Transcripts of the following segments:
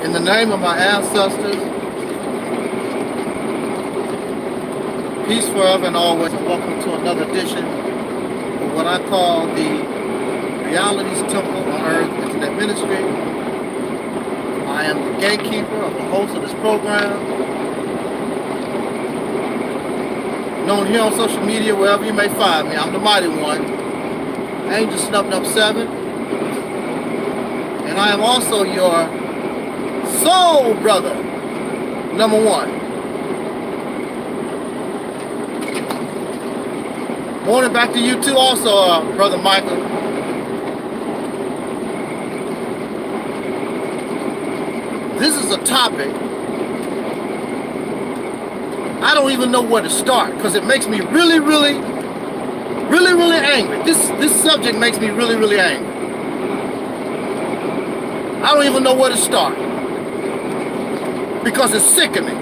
In the name of my ancestors, peace forever and always, and welcome to another edition of what I call the Reality's Temple on Earth Internet Ministry. I am the gatekeeper of the host of this program, known here on social media, wherever you may find me. I'm the Mighty One, Angel Snubbed Up 7, and I am also your soul brother, number 1. Morning back to you too also, Brother Micah. This is a topic, I don't even know where to start because it makes me really angry. This subject makes me really angry. I don't even know where to start because it's sickening.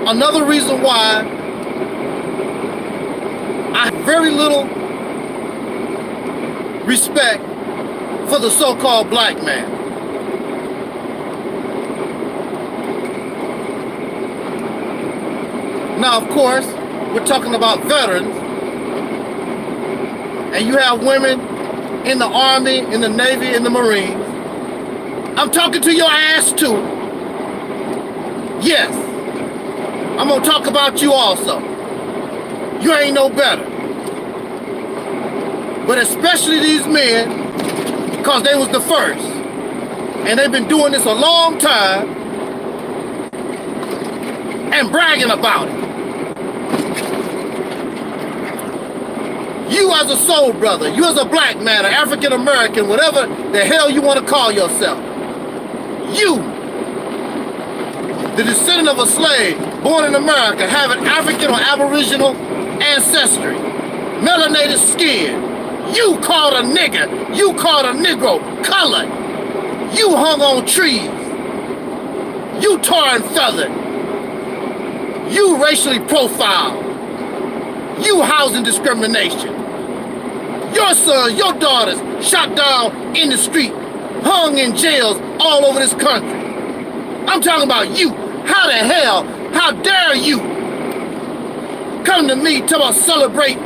Another reason why I have very little respect for the so-called black man. Now, of course, we're talking about veterans, and you have women in the Army, in the Navy, in the Marines. I'm talking to your ass too. Yes, I'm gonna talk about you also. You ain't no better. But especially these men, because they was the first, and they've been doing this a long time and bragging about it. You as a soul brother, you as a black man, an African American, whatever the hell you want to call yourself, you, the descendant of a slave born in America, having African or Aboriginal ancestry, melanated skin, you called a nigger, you called a Negro, colored, you hung on trees, you tar and feathered, you racially profiled, you housing discrimination, your sons, your daughters shot down in the street, hung in jails all over this country. I'm talking about you. How the hell, how dare you come to me to celebrate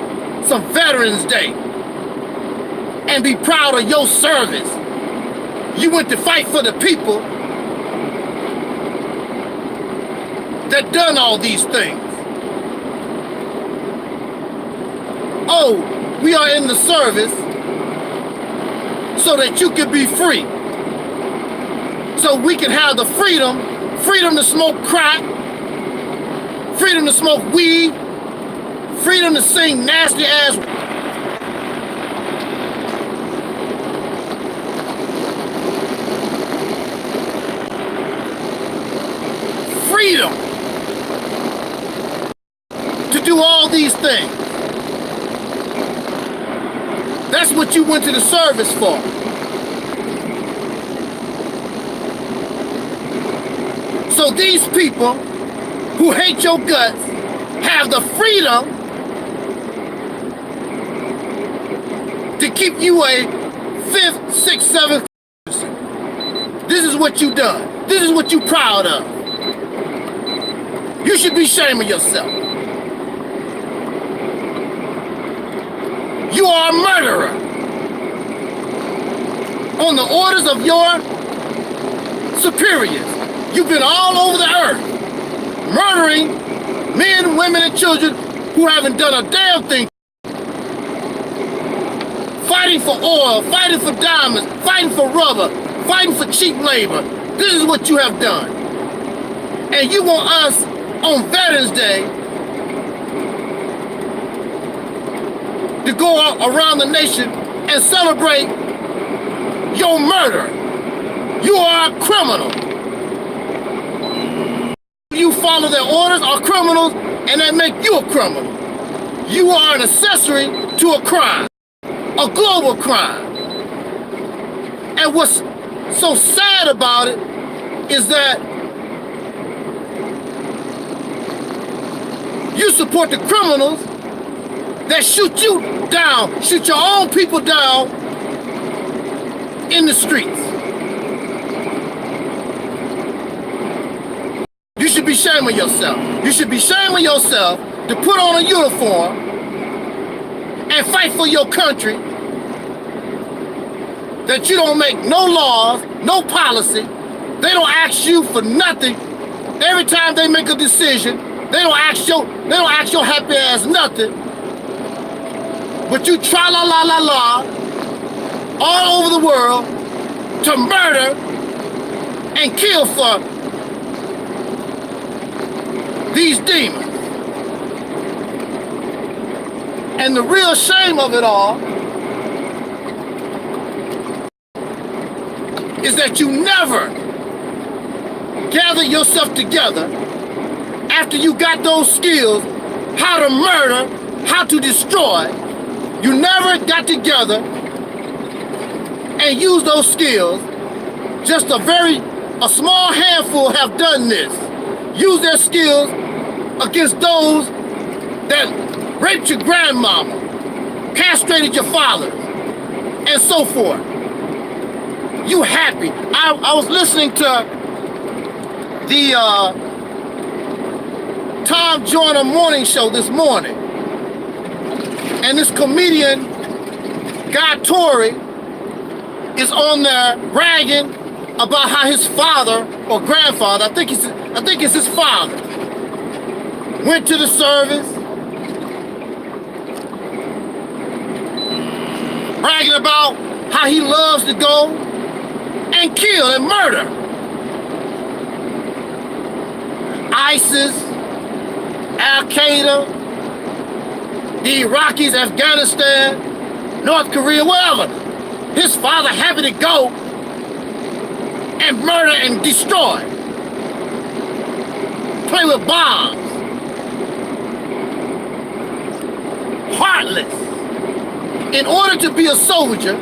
some Veterans Day and be proud of your service? You went to fight for the people that done all these things. Oh, we are in the service so that you can be free. So we can have the freedom to smoke crack, freedom to smoke weed, freedom to sing nasty ass. Freedom to do all these things. That's what you went to the service for. So these people who hate your guts have the freedom to keep you a 5th, 6th, 7th person. This is what you done. This is what you proud of. You should be ashamed of yourself. You are a murderer on the orders of your superiors. You've been all over the earth, murdering men, women, and children who haven't done a damn thing. Fighting for oil, fighting for diamonds, fighting for rubber, fighting for cheap labor. This is what you have done. And you want us on Veterans Day to go out around the nation and celebrate your murder. You are a criminal. You follow their orders are criminals, and they make you a criminal. You are an accessory to a crime, a global crime. And what's so sad about it is that you support the criminals that shoot you down, shoot your own people down in the streets. You should be ashamed of yourself. You should be ashamed of yourself to put on a uniform and fight for your country, that you don't make no laws, no policy. They don't ask you for nothing. Every time they make a decision, they don't ask your happy ass nothing. But you tra-la-la-la-la all over the world to murder and kill for these demons. And the real shame of it all is that you never gather yourself together after you got those skills, how to murder, how to destroy. You never got together and used those skills. Just a small handful have done this. Use their skills against those that raped your grandmama, castrated your father, and so forth. You happy. I was listening to the Tom Joyner morning show this morning, and this comedian Guy Torrey is on there bragging about how his father or grandfather, I think it's his father, went to the service, bragging about how he loves to go and kill and murder ISIS, Al-Qaeda, the Iraqis, Afghanistan, North Korea, wherever. His father happy to go and murder and destroy. Play with bombs. Heartless. In order to be a soldier,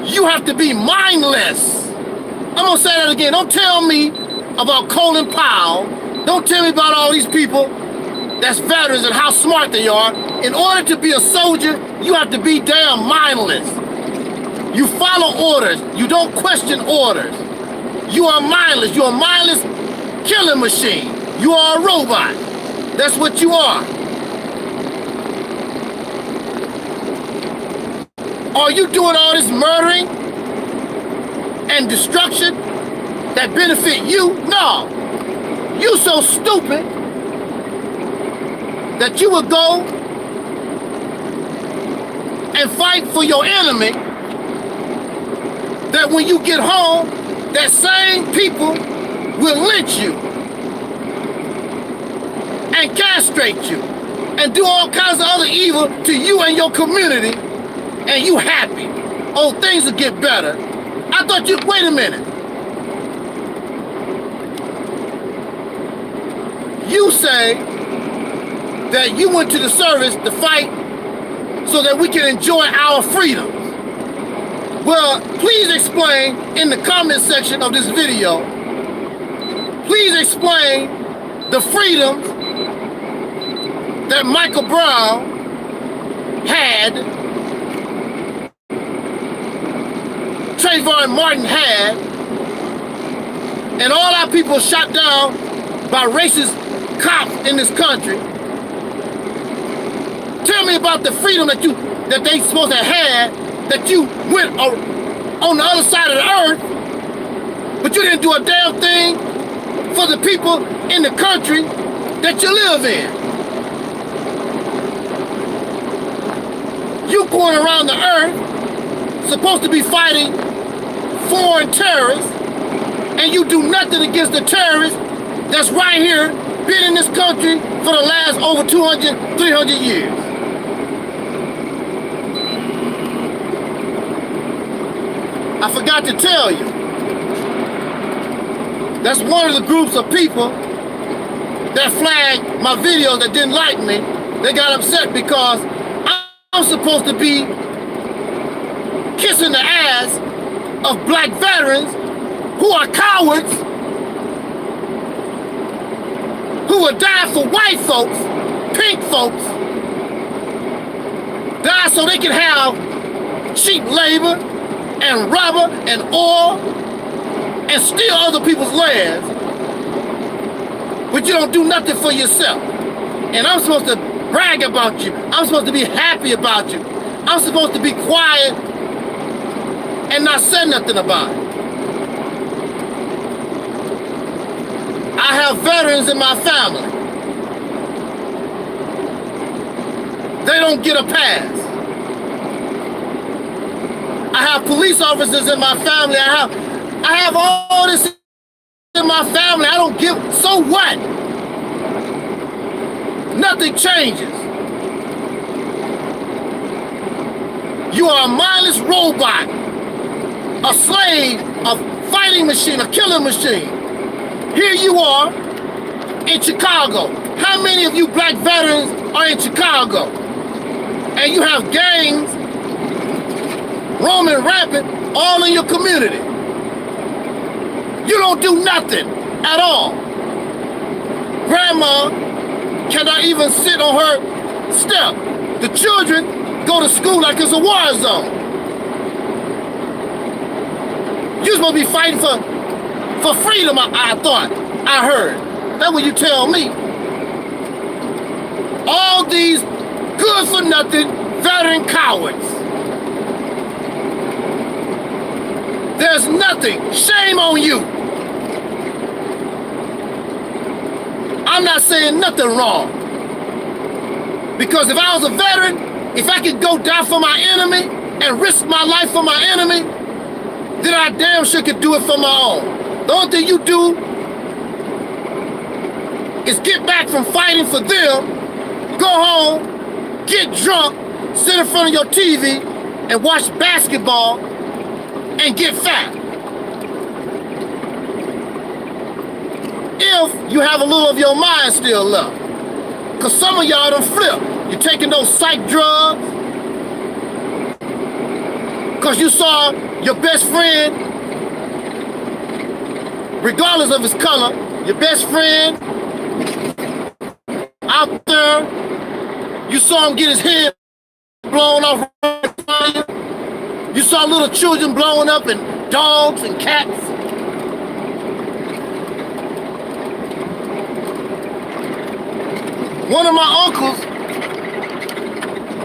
you have to be mindless. I'm gonna say that again. Don't tell me about Colin Powell. Don't tell me about all these people that's veterans and how smart they are. In order to be a soldier, you have to be damn mindless. You follow orders. You don't question orders. You are mindless. You're a mindless killing machine. You are a robot. That's what you are. Are you doing all this murdering and destruction that benefit you? No. You so stupid that you would go and fight for your enemy, that when you get home, that same people will lynch you and castrate you and do all kinds of other evil to you and your community, and you happy. Oh, things will get better. I thought you, wait a minute. You say that you went to the service to fight so that we can enjoy our freedoms. Well, please explain in the comment section of this video, please explain the freedoms that Michael Brown had, Trayvon Martin had, and all our people shot down by racist cops in this country. Tell me about the freedom that they supposed to have, that you went on the other side of the earth, but you didn't do a damn thing for the people in the country that you live in. You going around the earth, supposed to be fighting foreign terrorists, and you do nothing against the terrorists that's right here, been in this country for the last over 200, 300 years. I forgot to tell you, that's one of the groups of people that flagged my videos that didn't like me. They got upset because I'm supposed to be kissing the ass of black veterans who are cowards, who would die for white folks, pink folks, die so they can have cheap labor and rubber and oil and steal other people's lands, but you don't do nothing for yourself. And I'm supposed to brag about you. I'm supposed to be happy about you. I'm supposed to be quiet and not say nothing about it. I have veterans in my family. They don't get a pass. I have police officers in my family. I have all this in my family. I don't give, so what? Nothing changes. You are a mindless robot, a slave, a fighting machine, a killing machine. Here you are in Chicago. How many of you black veterans are in Chicago? And you have gangs roaming rampant all in your community. You don't do nothing at all. Grandma cannot even sit on her step. The children go to school like it's a war zone. You're supposed to be fighting for freedom, I thought, I heard. That's what you tell me. All these good for nothing veteran cowards. There's nothing. Shame on you. I'm not saying nothing wrong. Because if I was a veteran, if I could go die for my enemy and risk my life for my enemy, then I damn sure could do it for my own. The only thing you do is get back from fighting for them, go home, get drunk, sit in front of your TV and watch basketball and get fat. If you have a little of your mind still left. Because some of y'all done flip. You're taking those psych drugs because you saw your best friend, regardless of his color, your best friend out there, you saw him get his head blown off. You saw little children blowing up and dogs and cats. One of my uncles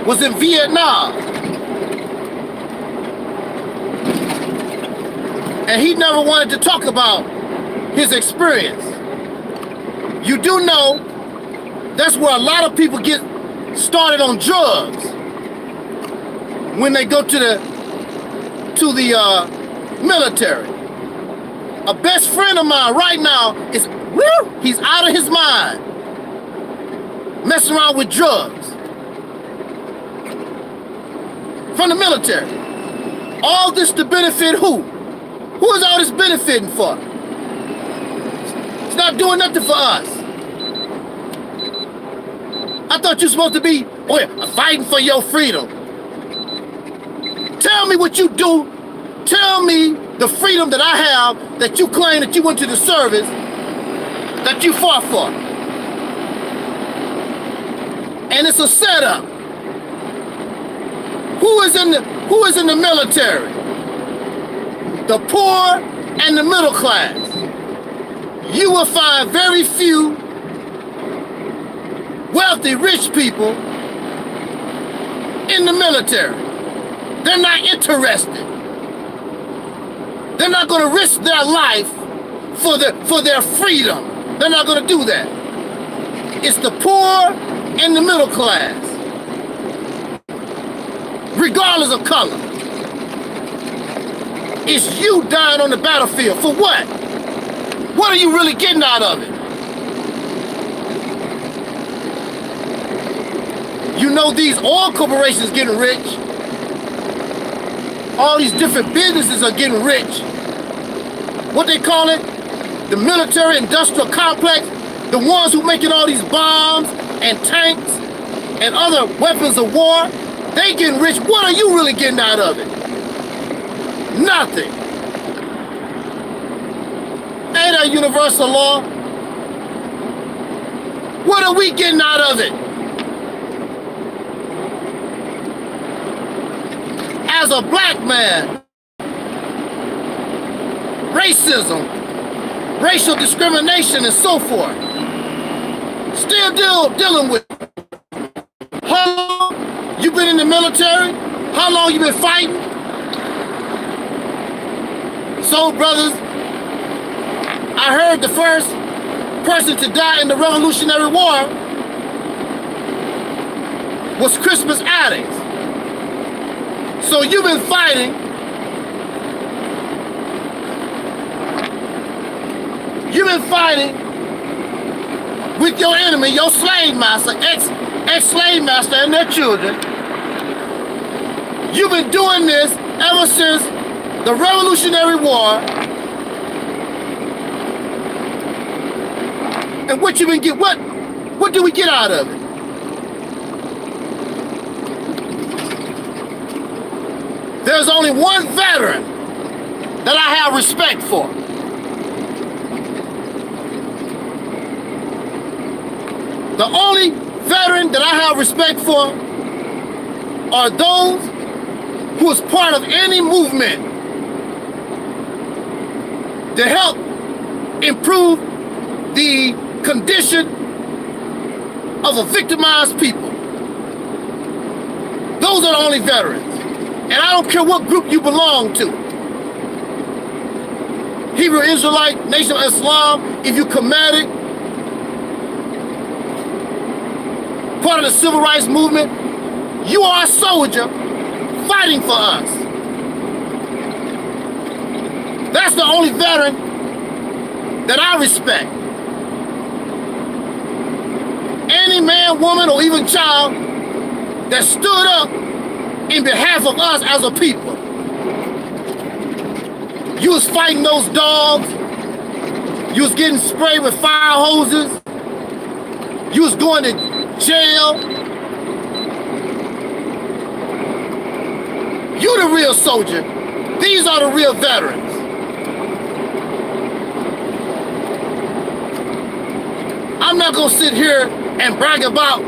was in Vietnam. And he never wanted to talk about his experience. You do know that's where a lot of people get started on drugs when they go to the military. A best friend of mine right now is, he's out of his mind, messing around with drugs from the military. All this to benefit who? Who is all this benefiting for? It's not doing nothing for us. I thought you were supposed to be fighting for your freedom. Tell me what you do. Tell me the freedom that I have that you claim that you went to the service that you fought for. And it's a setup. Who is in the military? The poor and the middle class. You will find very few wealthy, rich people in the military. They're not interested. They're not going to risk their life for their freedom. They're not going to do that. It's the poor and the middle class, regardless of color. It's you dying on the battlefield. For what? What are you really getting out of it? You know these oil corporations getting rich. All these different businesses are getting rich. What they call it? The military industrial complex. The ones who making all these bombs and tanks and other weapons of war. They getting rich. What are you really getting out of it? Nothing. Ain't that universal law? What are we getting out of it? as a black man, racism, racial discrimination, and so forth, still dealing with it. How long you been in the military? How long you been fighting? So, brothers, I heard the first person to die in the Revolutionary War was Crispus Attucks. So you've been fighting. You've been fighting with your enemy, your slave master, ex-slave master and their children. You've been doing this ever since the Revolutionary War. And what you been get? What do we get out of it? There's only one veteran that I have respect for. The only veteran that I have respect for are those who is part of any movement to help improve the condition of a victimized people. Those are the only veterans. And I don't care what group you belong to. Hebrew Israelite, Nation of Islam, if you combated, part of the civil rights movement, you are a soldier fighting for us. That's the only veteran that I respect. Any man, woman, or even child that stood up in behalf of us as a people. You was fighting those dogs. You was getting sprayed with fire hoses. You was going to jail. You the real soldier. These are the real veterans. I'm not gonna sit here and brag about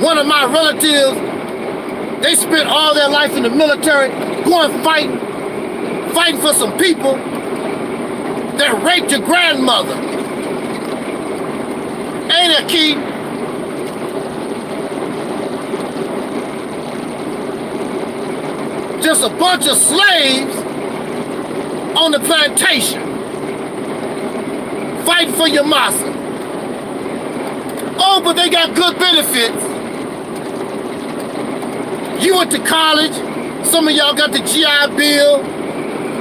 one of my relatives. They spent all their life in the military, going fighting for some people that raped your grandmother. Ain't it, Key? Just a bunch of slaves on the plantation, fighting for your massa. Oh, but they got good benefits. You went to college, some of y'all got the GI Bill.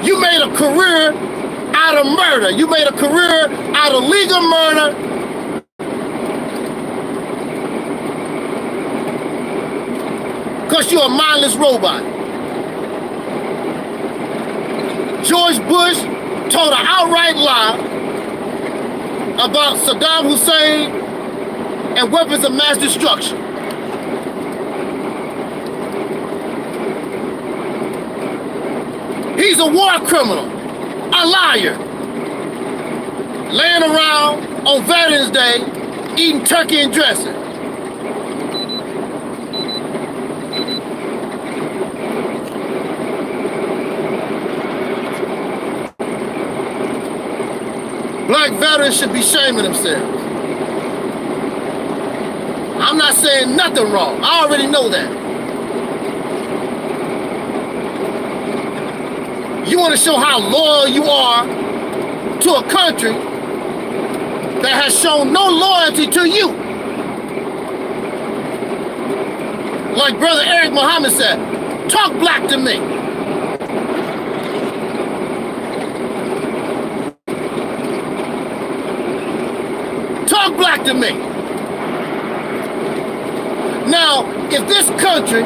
You made a career out of murder. You made a career out of legal murder. Because you're a mindless robot. George Bush told an outright lie about Saddam Hussein and weapons of mass destruction. He's a war criminal, a liar, laying around on Veterans Day eating turkey and dressing. Black veterans should be shaming themselves. I'm not saying nothing wrong. I already know that. You want to show how loyal you are to a country that has shown no loyalty to you. Like Brother Eric Muhammad said, talk black to me. Talk black to me. Now, if this country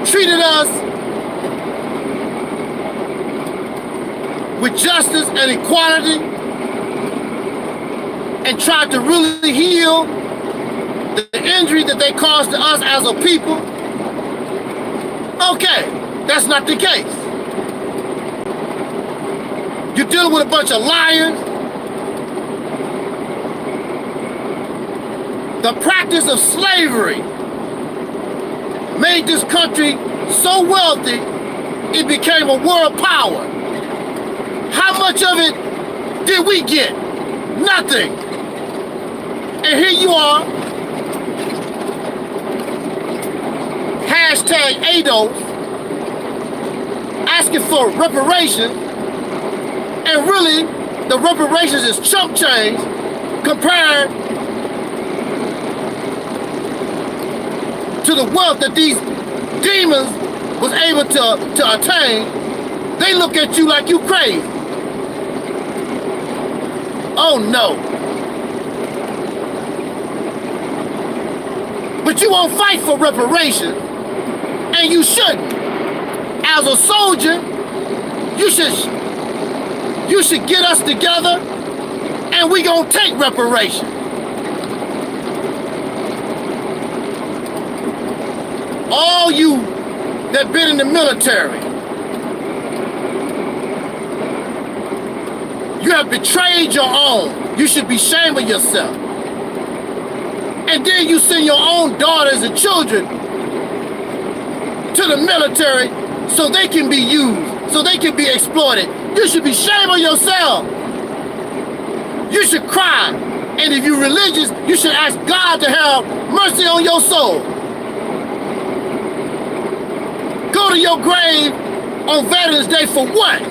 treated us with justice and equality and tried to really heal the injury that they caused to us as a people, okay, that's not the case. You're dealing with a bunch of liars. The practice of slavery made this country so wealthy, it became a world power. How much of it did we get? Nothing. And here you are, hashtag ADOS, asking for reparations, and really, the reparations is chump change compared to the wealth that these demons was able to attain. They look at you like you crazy. Oh no. But you won't fight for reparations, and you shouldn't. As a soldier, you should get us together, and we gonna take reparations. All you that been in the military, you have betrayed your own. You should be ashamed of yourself. And then you send your own daughters and children to the military so they can be used, so they can be exploited. You should be ashamed of yourself. You should cry. And if you're religious, you should ask God to have mercy on your soul. Go to your grave on Veterans Day for what?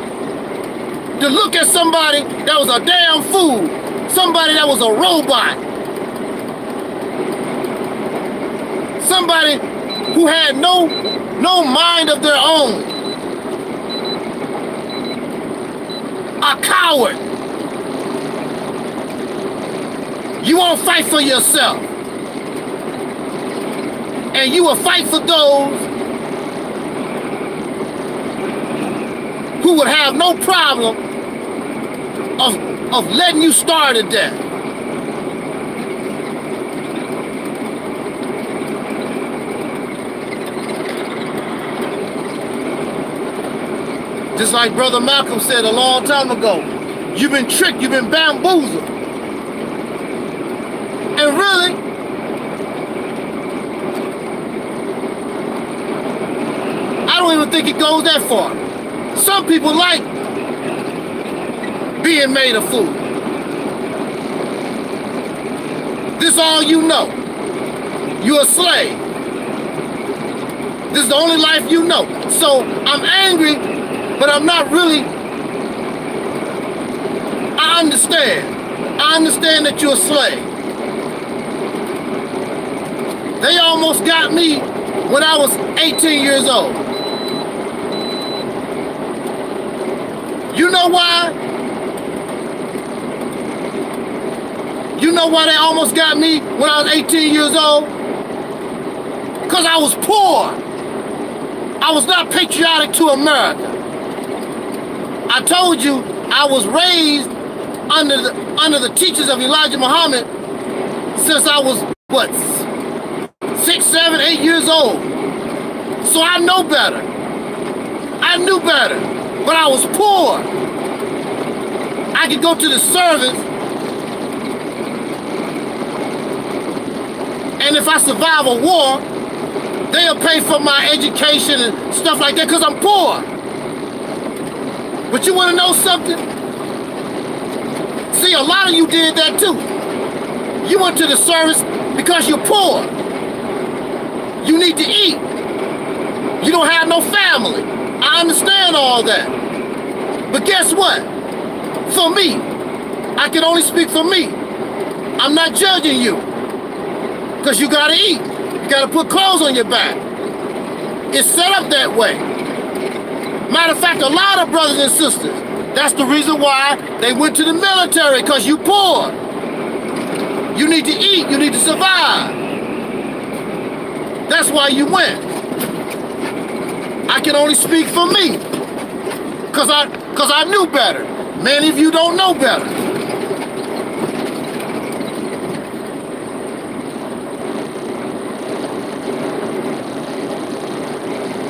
To look at somebody that was a damn fool, somebody that was a robot, somebody who had no mind of their own, a coward. You won't fight for yourself, and you will fight for those who would have no problem of letting you starve to death. Just like Brother Malcolm said a long time ago, you've been tricked, you've been bamboozled. And really, I don't even think it goes that far. Some people like being made a fool. This is all you know. You're a slave. This is the only life you know. So I'm angry, but I'm not really. I understand. I understand that you're a slave. They almost got me when I was 18 years old. You know why? You know why they almost got me when I was 18 years old? Because I was poor. I was not patriotic to America. I told you I was raised under the teachings of Elijah Muhammad since I was, what, 6, 7, 8 years old. So I know better. I knew better. But I was poor. I could go to the service, and if I survive a war, they'll pay for my education and stuff like that because I'm poor. But you want to know something? See, a lot of you did that too. You went to the service because you're poor. You need to eat. You don't have no family. I understand all that. But guess what? For me, I can only speak for me. I'm not judging you. Because you gotta eat. You gotta put clothes on your back. It's set up that way. Matter of fact, a lot of brothers and sisters, that's the reason why they went to the military, because you poor. You need to eat, you need to survive. That's why you went. I can only speak for me, because I knew better. Many of you don't know better.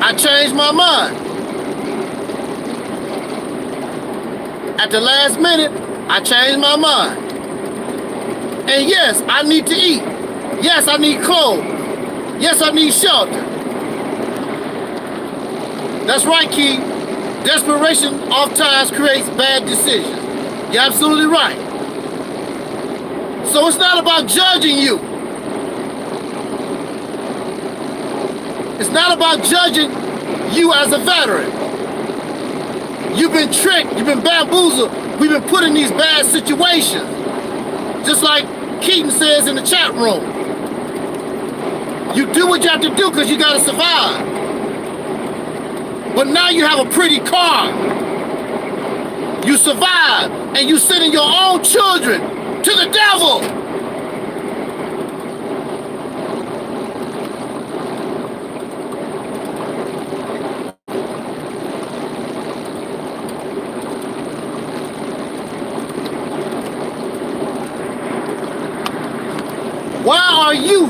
I changed my mind. At the last minute, I changed my mind. And yes, I need to eat. Yes, I need clothes. Yes, I need shelter. That's right, Key. Desperation oftentimes creates bad decisions. You're absolutely right. So it's not about judging you. It's not about judging you as a veteran. You've been tricked, you've been bamboozled, we've been put in these bad situations. Just like Keaton says in the chat room. You do what you have to do because you got to survive. But now you have a pretty car. You survive and you sending your own children to the devil. Why are you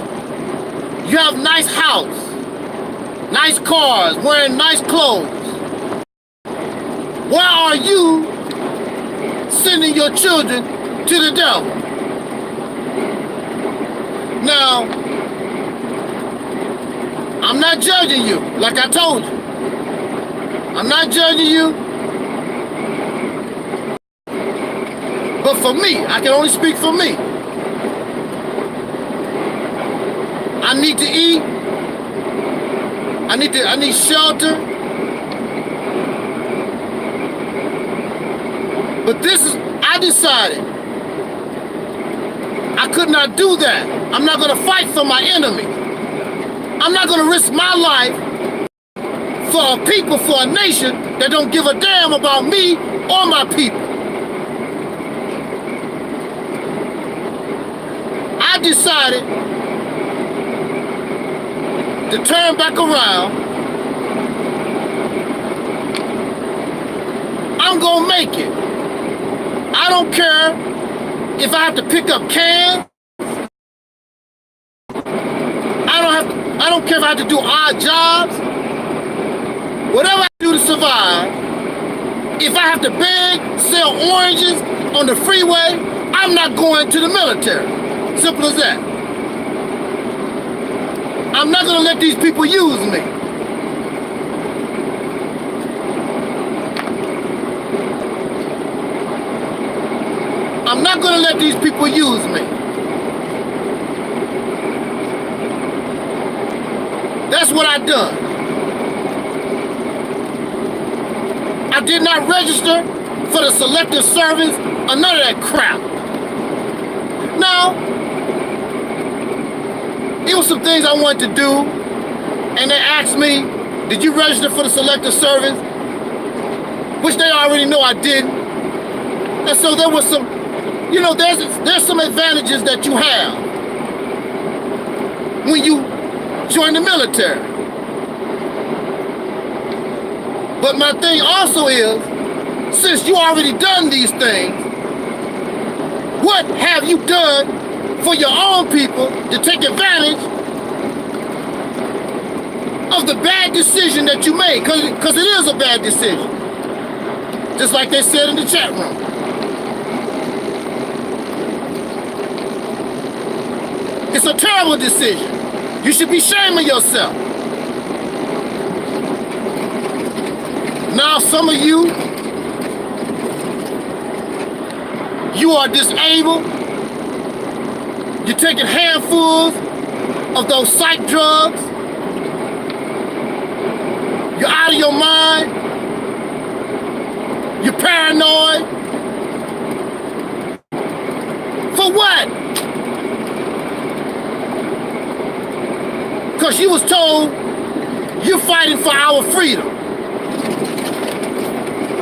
have nice house, nice cars, wearing nice clothes? Why are you sending your children to the devil? Now, I'm not judging you, like I told you. I'm not judging you. But for me, I can only speak for me. I need to eat. I need shelter. But I decided I could not do that. I'm not gonna fight for my enemy. I'm not gonna risk my life for a people, for a nation that don't give a damn about me or my people. I decided to turn back around. I'm gonna make it. I don't care if I have to pick up cans. I don't care if I have to do odd jobs. Whatever I do to survive. If I have to beg, sell oranges on the freeway, I'm not going to the military. Simple as that. I'm not gonna let these people use me. I'm not gonna let these people use me. That's what I done. I did not register for the selective service or none of that crap. Now, it was some things I wanted to do, and they asked me, did you register for the selective service? Which they already know I didn't. And so there was some, you know, there's some advantages that you have when you join the military. But my thing also is, since you already done these things, what have you done for your own people to take advantage of the bad decision that you made? Because it is a bad decision. Just like they said in the chat room. It's a terrible decision. You should be shaming yourself. Now some of you are disabled. You're taking handfuls of those psych drugs. You're out of your mind. You're paranoid. For what? Because you was told you're fighting for our freedom.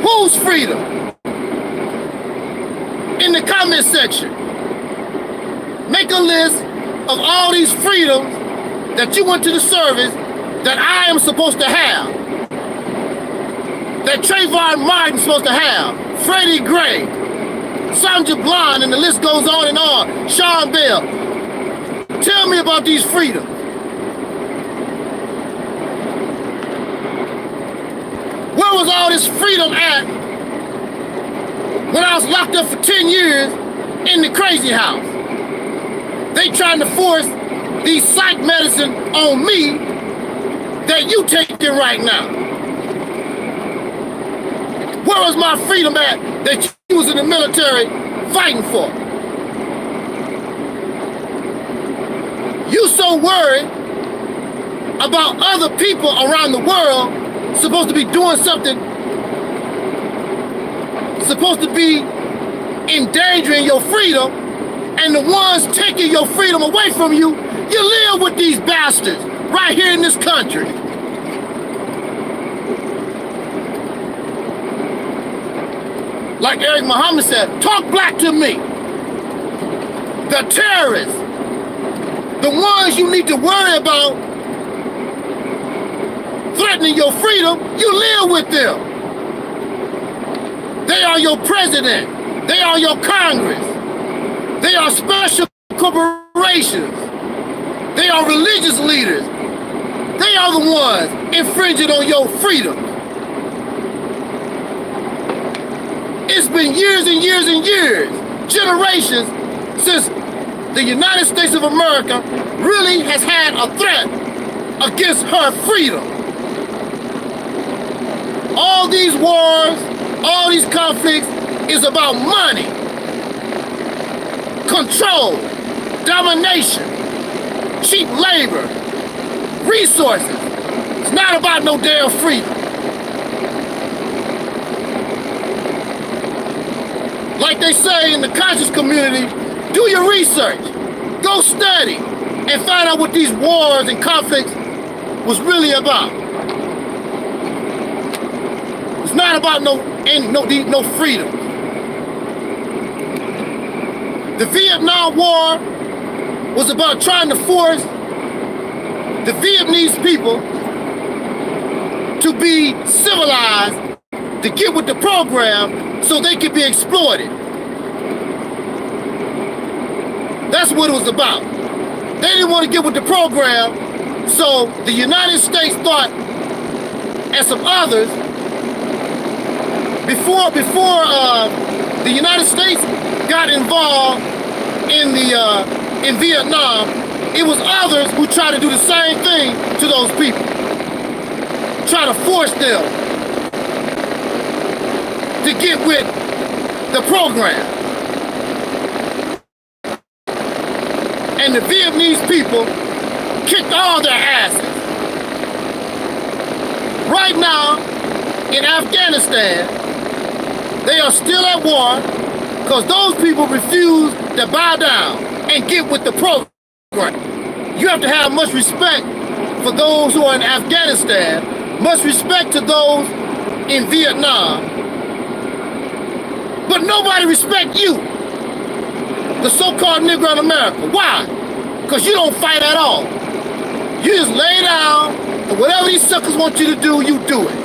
Whose freedom? In the comment section. Make a list of all these freedoms that you went to the service that I am supposed to have. That Trayvon Martin's supposed to have. Freddie Gray. Sandra Bland, and the list goes on and on. Sean Bell. Tell me about these freedoms. Where was all this freedom at when I was locked up for 10 years in the crazy house? They trying to force these psych medicine on me that you taking right now. Where was my freedom at that you was in the military fighting for? You so worried about other people around the world supposed to be doing something, supposed to be endangering your freedom, and the ones taking your freedom away from you, you live with these bastards right here in this country. Like Eric Muhammad said, talk black to me. The terrorists, the ones you need to worry about threatening your freedom, you live with them. They are your president. They are your Congress. They are special corporations. They are religious leaders. They are the ones infringing on your freedom. It's been years and years and years, generations, since the United States of America really has had a threat against her freedom. All these wars, all these conflicts is about money, control, domination, cheap labor, resources. It's not about no damn freedom. Like they say in the conscious community, do your research, go study, and find out what these wars and conflicts was really about. It's not about no freedom. The Vietnam War was about trying to force the Vietnamese people to be civilized, to get with the program so they could be exploited. That's what it was about. They didn't want to get with the program, so the United States thought, and some others, before the United States got involved in Vietnam, it was others who tried to do the same thing to those people, try to force them to get with the program. And the Vietnamese people kicked all their asses. Right now, in Afghanistan, they are still at war because those people refuse to bow down and get with the program. You have to have much respect for those who are in Afghanistan, much respect to those in Vietnam, but nobody respects you, the so-called Negro in America. Why? Because you don't fight at all. You just lay down, and whatever these suckers want you to do, you do it.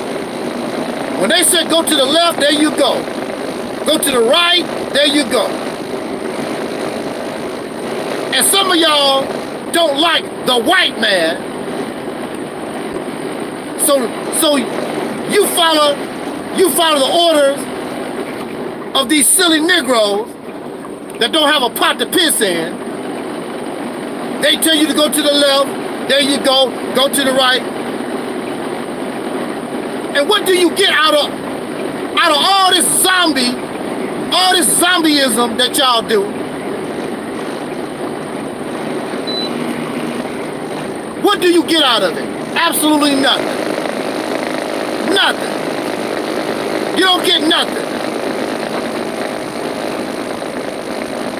When they say go to the left, there you go. Go to the right, there you go. And some of y'all don't like the white man, so you follow the orders of these silly Negroes that don't have a pot to piss in. They tell you to go to the left, there you go to the right. And what do you get out of all this zombieism that y'all do? What do you get out of it? Absolutely nothing. Nothing. You don't get nothing.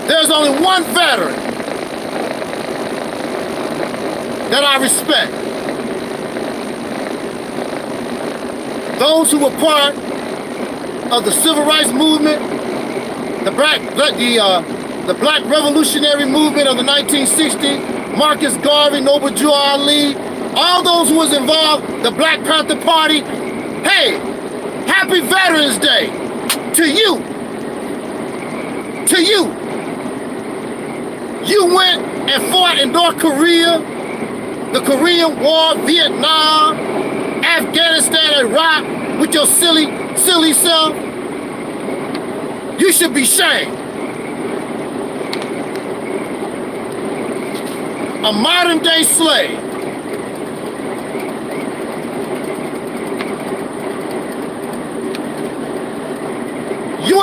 There's only one veteran that I respect. Those who were part of the civil rights movement, the black revolutionary movement of the 1960s, Marcus Garvey, Noble Drew Ali, all those who was involved, the Black Panther Party. Hey, happy Veterans Day to you. To you. You went and fought in North Korea, the Korean War, Vietnam, Afghanistan, Iraq, with your silly self. You should be shamed. A modern day slave.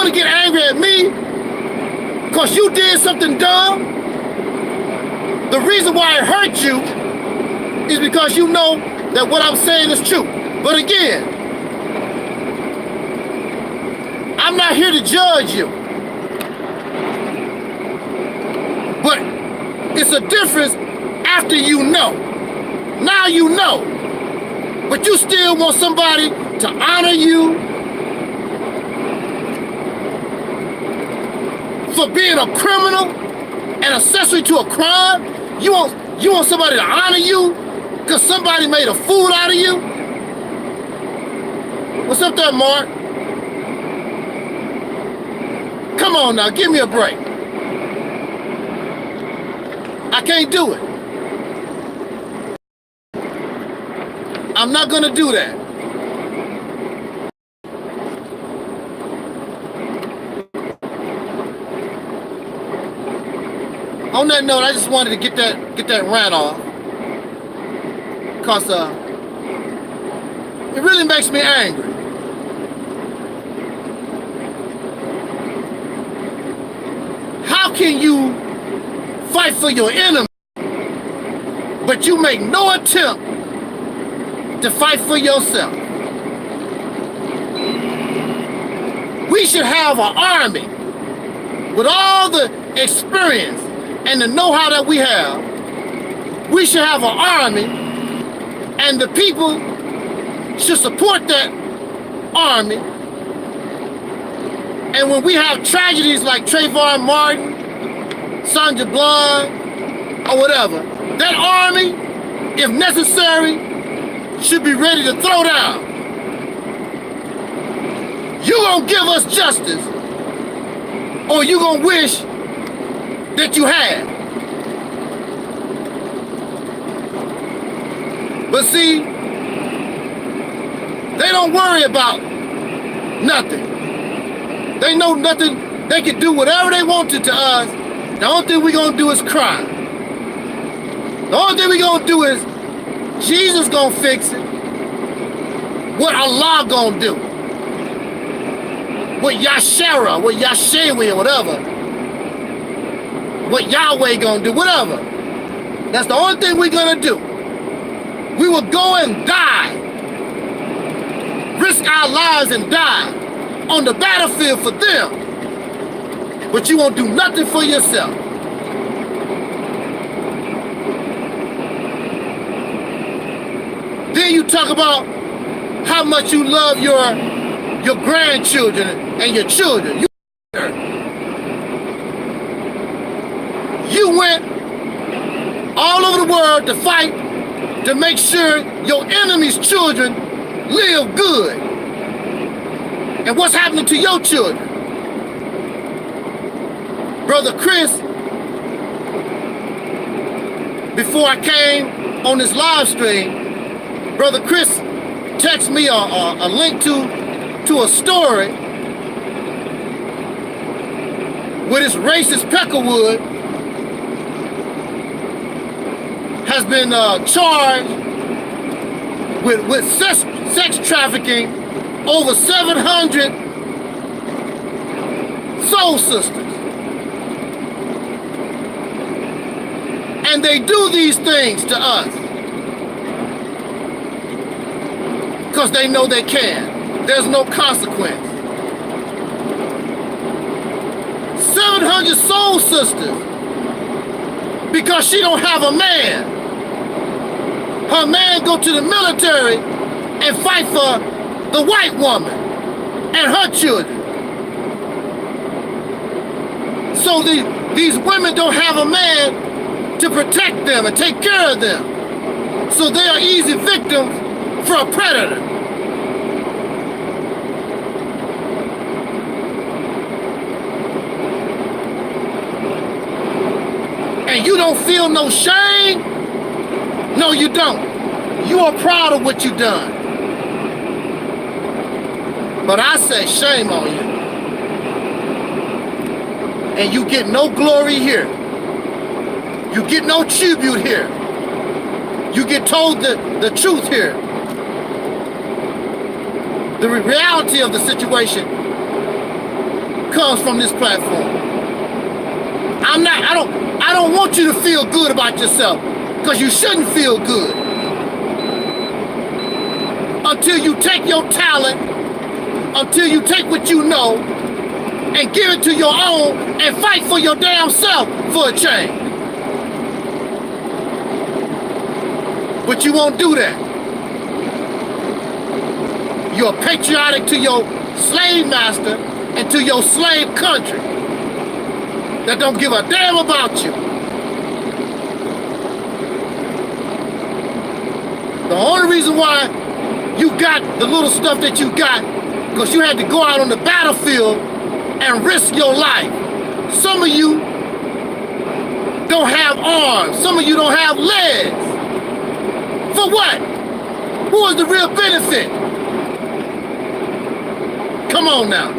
want to get angry at me because you did something dumb, the reason why it hurt you is because you know that what I'm saying is true. But again, I'm not here to judge you. But it's a difference after you know. Now you know. But you still want somebody to honor you for being a criminal and accessory to a crime? You want somebody to honor you because somebody made a fool out of you? What's up there, Mark? Come on now, give me a break. I can't do it. I'm not gonna do that. On that note, I just wanted to get that rant off, cause it really makes me angry. How can you fight for your enemy, but you make no attempt to fight for yourself? We should have an army with all the experience and the know-how that we have. We should have an army, and the people should support that army. And when we have tragedies like Trayvon Martin, Sandra Bland, or whatever, that army, if necessary, should be ready to throw down. You gonna give us justice, or you gonna wish that you had. But see, they don't worry about nothing. They know nothing. They can do whatever they wanted to us. The only thing we're gonna do is cry. The only thing we're gonna do is Jesus gonna fix it. What Allah gonna do? What Yashara, what Yashewi, or whatever. What Yahweh gonna do, whatever. That's the only thing we're gonna do. We will go and die. Risk our lives and die on the battlefield for them. But you won't do nothing for yourself. Then you talk about how much you love your grandchildren and your children. You went all over the world to fight to make sure your enemy's children live good. And what's happening to your children? Brother Chris, before I came on this live stream, Brother Chris texted me a link to a story where this racist Peckerwood has been charged with sex trafficking over 700 soul sisters. And they do these things to us because they know they can. There's no consequence. 700 soul sisters because she don't have a man. Her man go to the military and fight for the white woman and her children. So these women don't have a man to protect them and take care of them. So they are easy victims for a predator. And you don't feel no shame? No, you don't. You are proud of what you've done. But I say shame on you. And you get no glory here. You get no tribute here. You get told the truth here. The reality of the situation comes from this platform. I don't want you to feel good about yourself, because you shouldn't feel good until you take your talent, until you take what you know and give it to your own and fight for your damn self for a change. But you won't do that. You're patriotic to your slave master and to your slave country that don't give a damn about you. The only reason why you got the little stuff that you got, because you had to go out on the battlefield and risk your life. Some of you don't have arms. Some of you don't have legs. For what? Who is the real benefit? Come on now.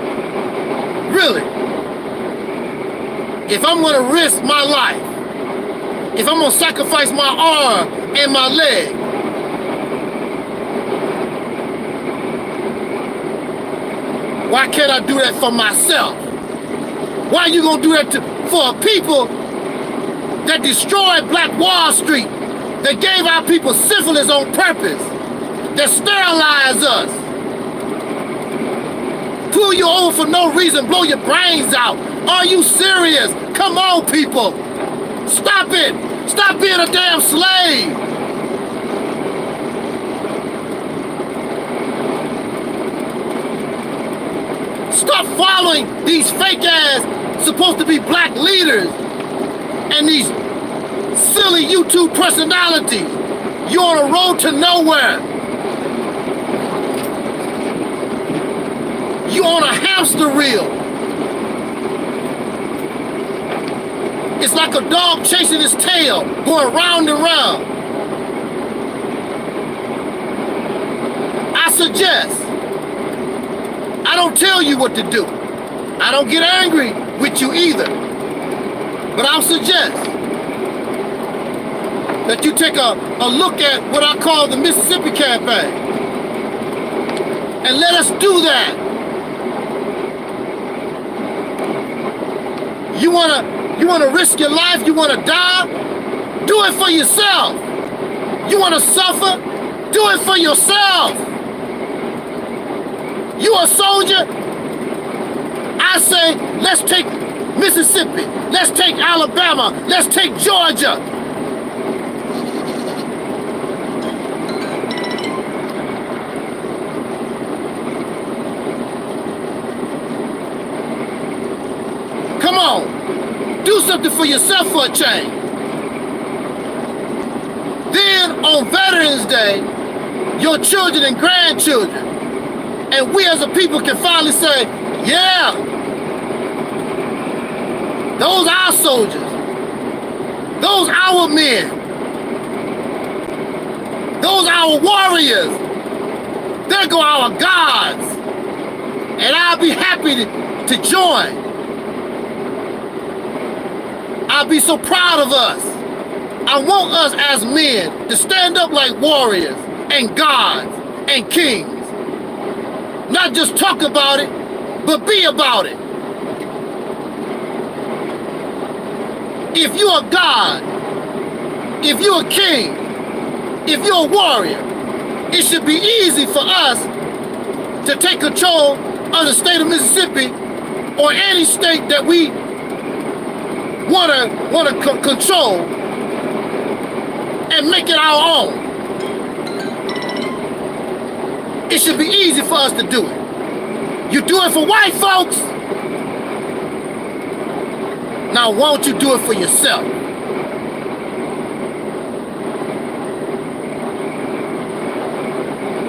Really? If I'm going to risk my life, if I'm going to sacrifice my arm and my leg, why can't I do that for myself? Why are you going to do that for a people that destroyed Black Wall Street, that gave our people syphilis on purpose, that sterilized us, pull you over for no reason, blow your brains out? Are you serious? Come on, people. Stop it. Stop being a damn slave. Stop following these fake ass, supposed to be black leaders and these silly YouTube personalities. You're on a road to nowhere. You're on a hamster reel. It's like a dog chasing his tail, going round and round. I suggest, I don't tell you what to do. I don't get angry with you either. But I'll suggest that you take a look at what I call the Mississippi campaign. And let us do that. You wanna risk your life? You wanna die? Do it for yourself. You wanna suffer? Do it for yourself. You a soldier? I say, let's take Mississippi. Let's take Alabama. Let's take Georgia. Come on. Do something for yourself for a change. Then on Veterans Day, your children and grandchildren, and we as a people can finally say, yeah, those are our soldiers. Those are our men. Those are our warriors. There go our gods. And I'll be happy to join. I'll be so proud of us. I want us as men to stand up like warriors and gods and kings. Not just talk about it, but be about it. If you're a god, if you're a king, if you're a warrior, it should be easy for us to take control of the state of Mississippi or any state that we want to control and make it our own. It should be easy for us to do it. You do it for white folks. Now why don't you do it for yourself?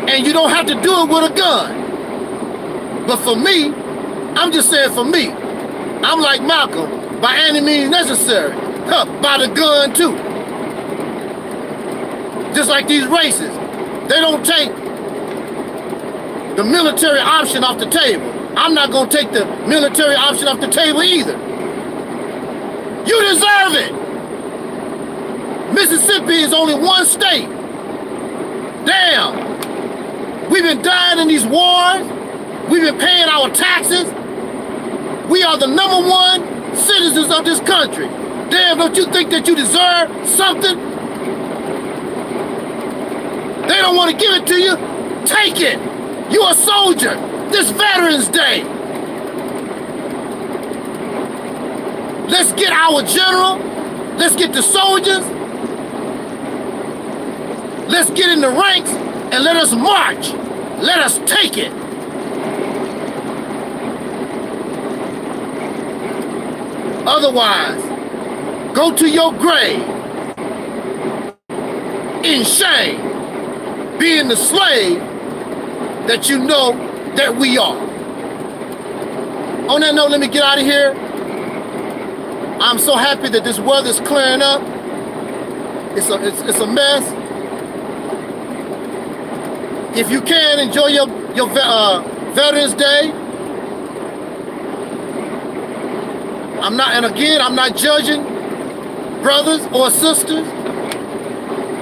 And you don't have to do it with a gun. But for me, I'm just saying for me, I'm like Malcolm, by any means necessary. By the gun too. Just like these races, they don't take the military option off the table. I'm not gonna take the military option off the table either. You deserve it. Mississippi is only one state. Damn. We've been dying in these wars. We've been paying our taxes. We are the #1 citizens of this country. Damn, don't you think that you deserve something? They don't want to give it to you. Take it. You're a soldier. This Veterans Day. Let's get our general. Let's get the soldiers. Let's get in the ranks and let us march. Let us take it. Otherwise, go to your grave in shame, being the slave that you know that we are. On that note, let me get out of here. I'm so happy that this weather's clearing up. It's a mess. If you can, enjoy your Veterans Day. I'm not judging brothers or sisters.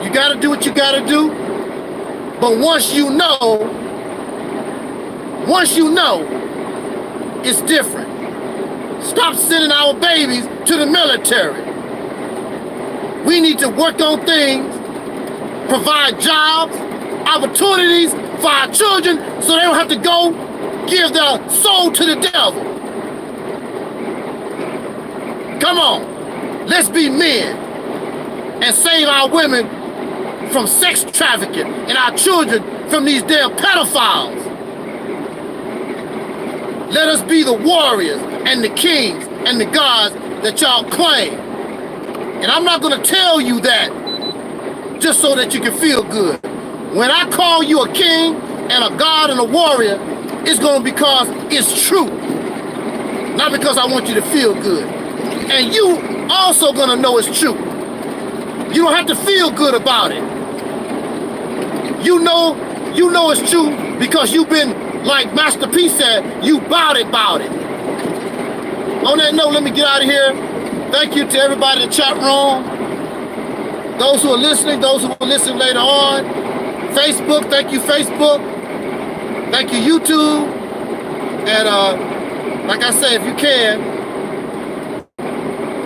You gotta do what you gotta do. But once you know, it's different. Stop sending our babies to the military. We need to work on things, provide jobs, opportunities for our children so they don't have to go give their soul to the devil. Come on, let's be men and save our women from sex trafficking and our children from these damn pedophiles. Let us be the warriors and the kings and the gods that y'all claim. And I'm not gonna tell you that just so that you can feel good. When I call you a king and a god and a warrior, it's gonna be because it's true. Not because I want you to feel good. And you also gonna know it's true. You don't have to feel good about it. You know it's true because you've been, like Master P said, you bout it. On that note, let me get out of here. Thank you to everybody in the chat room. Those who are listening, those who will listen later on. Facebook, thank you Facebook. Thank you YouTube. And like I said, if you can,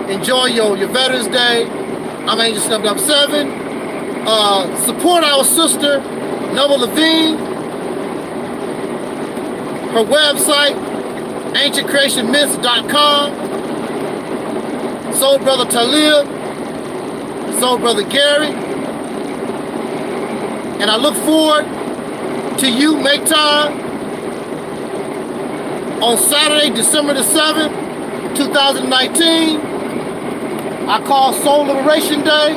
enjoy your Veterans Day. I'm Angel Snub 7. Support our sister, Noble Levine. Her website, ancientcreationmyths.com. Soul Brother Taalik, Soul Brother Gary. And I look forward to you, make time, on Saturday, December the 7th, 2019. I call Soul Liberation Day.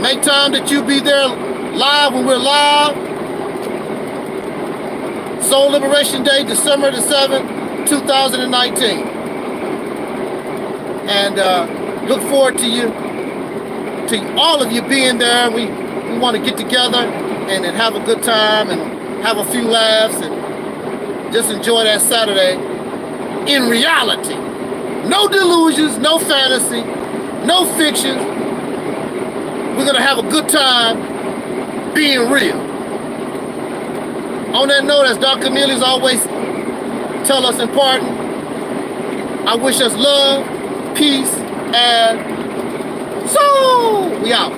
Make time that you be there live when we're live. Soul Liberation Day, December the 7th, 2019. And look forward to all of you being there. We want to get together and have a good time and have a few laughs and just enjoy that Saturday in reality. No delusions, no fantasy, no fiction. We're going to have a good time being real. On that note, as Dr. Neely's always tell us in pardon, I wish us love, peace, and soul. We out.